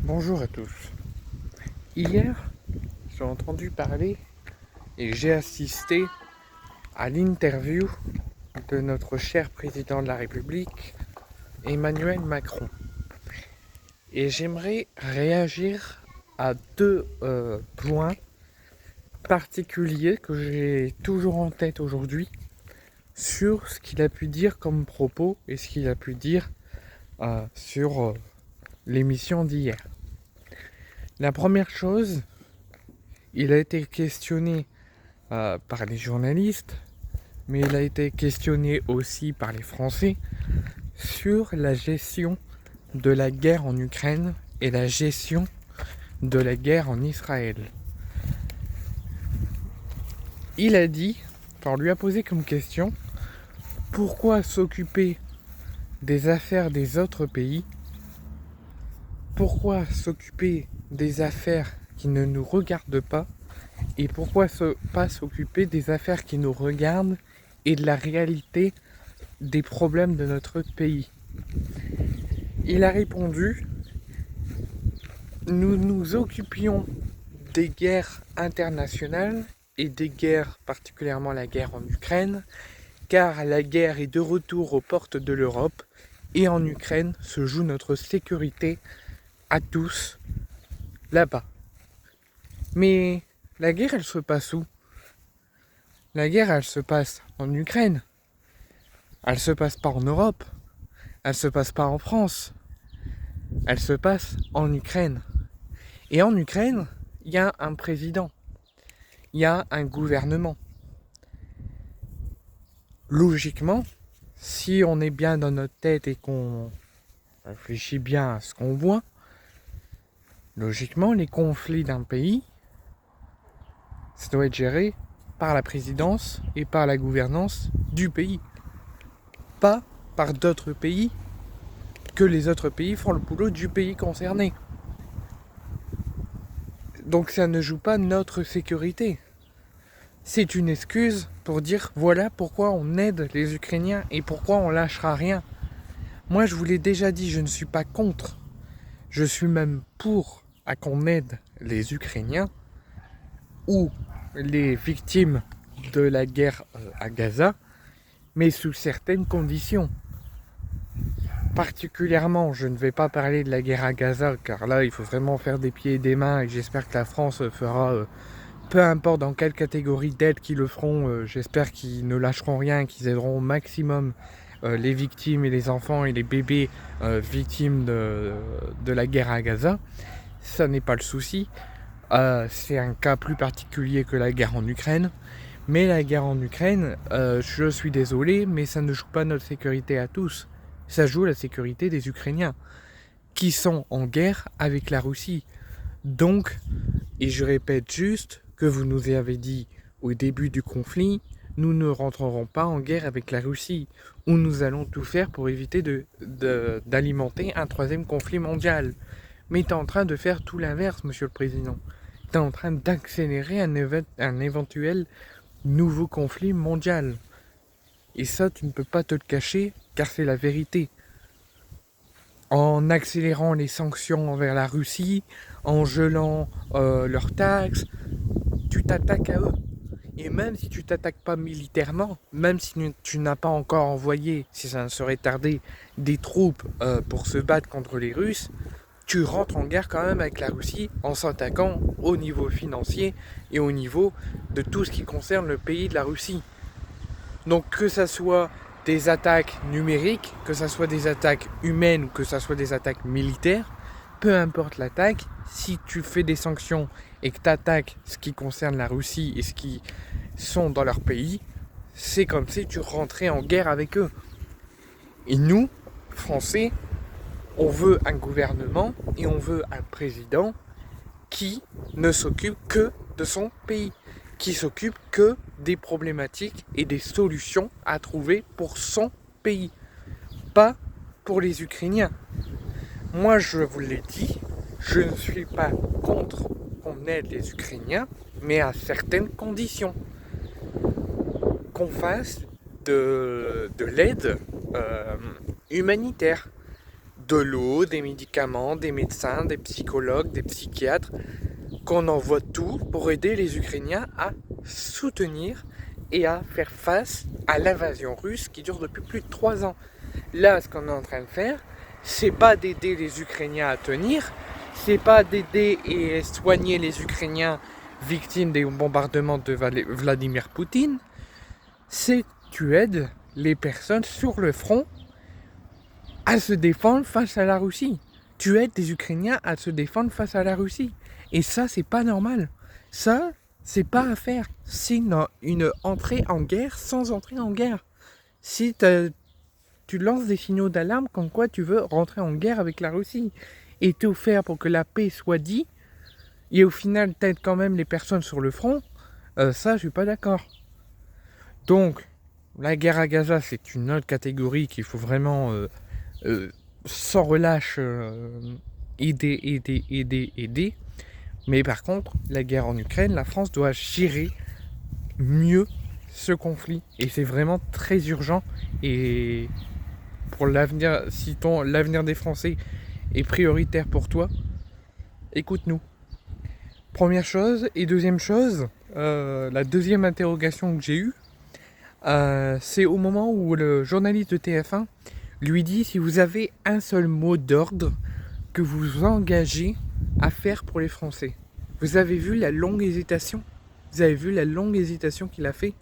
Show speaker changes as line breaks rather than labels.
Bonjour à tous. Hier, j'ai entendu parler et j'ai assisté à l'interview de notre cher président de la République, Emmanuel Macron. Et j'aimerais réagir à deux points particuliers que j'ai toujours en tête aujourd'hui sur ce qu'il a pu dire comme propos et ce qu'il a pu dire sur l'émission d'hier. La première chose, il a été questionné par les journalistes, mais il a été questionné aussi par les Français sur la gestion de la guerre en Ukraine et la gestion de la guerre en Israël. Il a dit, on lui a posé comme question, pourquoi s'occuper des affaires des autres pays? Pourquoi s'occuper des affaires qui ne nous regardent pas? Et pourquoi pas s'occuper des affaires qui nous regardent et de la réalité des problèmes de notre pays? Il a répondu, nous nous occupions des guerres internationales et des guerres, particulièrement la guerre en Ukraine, car la guerre est de retour aux portes de l'Europe et en Ukraine se joue notre sécurité à tous là-bas. Mais la guerre, elle se passe où? La guerre, elle se passe en Ukraine. Elle se passe pas en Europe. Elle se passe pas en France. Elle se passe en Ukraine. Et en Ukraine, il y a un président. Il y a un gouvernement. Logiquement, si on est bien dans notre tête et qu'on réfléchit bien à ce qu'on voit, logiquement, les conflits d'un pays, ça doit être géré par la présidence et par la gouvernance du pays. Pas par d'autres pays, que les autres pays font le boulot du pays concerné. Donc ça ne joue pas notre sécurité. C'est une excuse pour dire voilà pourquoi on aide les Ukrainiens et pourquoi on lâchera rien. Moi je vous l'ai déjà dit, je ne suis pas contre. Je suis même pour à qu'on aide les Ukrainiens ou les victimes de la guerre à Gaza, mais sous certaines conditions. Particulièrement, je ne vais pas parler de la guerre à Gaza, car là, il faut vraiment faire des pieds et des mains, et j'espère que la France fera, peu importe dans quelle catégorie d'aide qu'ils le feront, j'espère qu'ils ne lâcheront rien, qu'ils aideront au maximum les victimes et les enfants et les bébés victimes de la guerre à Gaza. Ça n'est pas le souci. C'est un cas plus particulier que la guerre en Ukraine. Mais la guerre en Ukraine, je suis désolé, mais ça ne joue pas notre sécurité à tous. Ça joue la sécurité des Ukrainiens, qui sont en guerre avec la Russie. Donc, et je répète juste que vous nous avez dit au début du conflit, nous ne rentrerons pas en guerre avec la Russie, où nous allons tout faire pour éviter d'alimenter un troisième conflit mondial. Mais tu es en train de faire tout l'inverse, monsieur le président. Tu es en train d'accélérer un éventuel nouveau conflit mondial. Et ça, tu ne peux pas te le cacher, car c'est la vérité. En accélérant les sanctions envers la Russie, en gelant leurs taxes, tu t'attaques à eux. Et même si tu t'attaques pas militairement, même si tu n'as pas encore envoyé, si ça ne serait tardé, des troupes pour se battre contre les Russes, tu rentres en guerre quand même avec la Russie en s'attaquant au niveau financier et au niveau de tout ce qui concerne le pays de la Russie. Donc que ça soit des attaques numériques, que ça soit des attaques humaines ou que ça soit des attaques militaires, peu importe l'attaque, si tu fais des sanctions et que tu attaques ce qui concerne la Russie et ce qui sont dans leur pays, c'est comme si tu rentrais en guerre avec eux. Et nous, Français, on veut un gouvernement et on veut un président qui ne s'occupe que de son pays, qui s'occupe que des problématiques et des solutions à trouver pour son pays, pas pour les Ukrainiens. Moi, je vous l'ai dit, je ne suis pas contre qu'on aide les Ukrainiens, mais à certaines conditions. Qu'on fasse de l'aide humanitaire, de l'eau, des médicaments, des médecins, des psychologues, des psychiatres, qu'on envoie tout pour aider les Ukrainiens à soutenir et à faire face à l'invasion russe qui dure depuis plus de 3 ans. Là, ce qu'on est en train de faire, c'est pas d'aider les Ukrainiens à tenir, c'est pas d'aider et soigner les Ukrainiens victimes des bombardements de Vladimir Poutine, c'est que tu aides les personnes sur le front à se défendre face à la Russie. Tu aides les Ukrainiens à se défendre face à la Russie. Et ça, c'est pas normal. Ça, c'est pas à faire. C'est une entrée en guerre sans entrer en guerre. Si tu lances des signaux d'alarme comme quoi tu veux rentrer en guerre avec la Russie et tout faire pour que la paix soit dite, et au final t'aides quand même les personnes sur le front, ça, je suis pas d'accord. Donc, la guerre à Gaza, c'est une autre catégorie qu'il faut vraiment sans relâche aider. Mais par contre, la guerre en Ukraine, la France doit gérer mieux ce conflit. Et c'est vraiment très urgent. Et pour l'avenir, si l'avenir des Français est prioritaire pour toi, écoute-nous. Première chose. Et deuxième chose, la deuxième interrogation que j'ai eue, c'est au moment où le journaliste de TF1 lui dit si vous avez un seul mot d'ordre que vous vous engagez à faire pour les Français. Vous avez vu la longue hésitation? Vous avez vu la longue hésitation qu'il a fait?